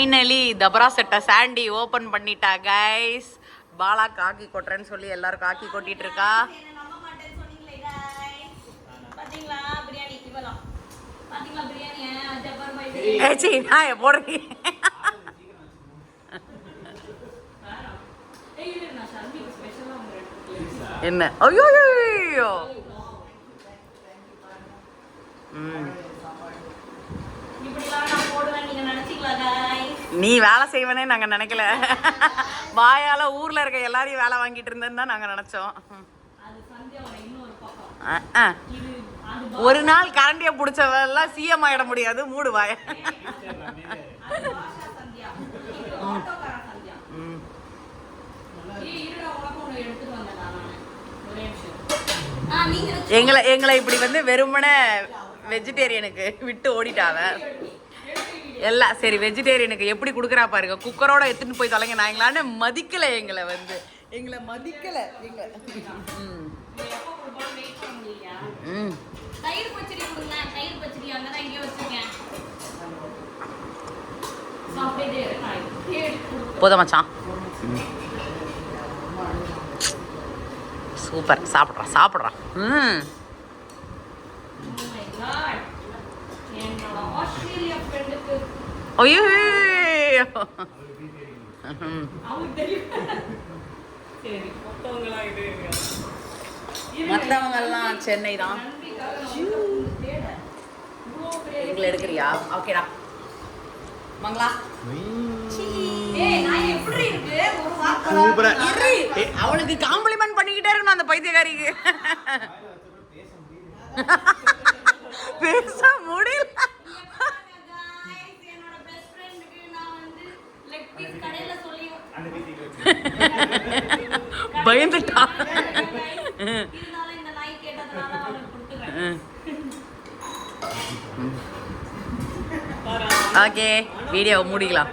Finally தபரா செட்டை Chandy open பண்ணிட்டா guys. Bala காக்கி கொட்டுறேன்னு சொல்லி எல்லாரும் காக்கி கொட்டிட்டு இருக்கா. போடுறீங்க என்ன? ஐயோ ஐயோ. நீ வேலை செய்வனே நாங்க நினைக்கல. வாயால ஊர்ல இருக்க எல்லாரையும் வேலை வாங்கிட்டு இருந்தேன்னு தான் நாங்க நினைச்சோம். ஒரு நாள் கரண்டிய புடிச்சவெல்லாம் சிஎம் ஆயிட முடியாது. மூடு வாய. எங்களை இப்படி வந்து வெறுமனே வெஜிடேரியனுக்கு விட்டு ஓடிட்டாவ எல்லாம். சரி, வெஜிடேரியனுக்கு எப்படி கொடுக்குறா பாருங்க. குக்கரோட எடுத்துன்னு போய் தொலைங்க. நான் எங்களான்னு மதிக்கல. எங்களை மதிக்கல. போதும் மச்சான். சூப்பர். சாப்பிட்றான். ஐயோ மற்றவங்க எல்லாம் சென்னை தான். எங்களை எடுக்கிறியா? ஓகேடா மங்களா. அவளுக்கு காம்ப்ளிமெண்ட் பண்ணிக்கிட்டே இருக்கணும் அந்த பைத்தியக்காரிக்கு. பேச முடியல. பயந்துட்டா. Okay, video மூடிக்கலாம்.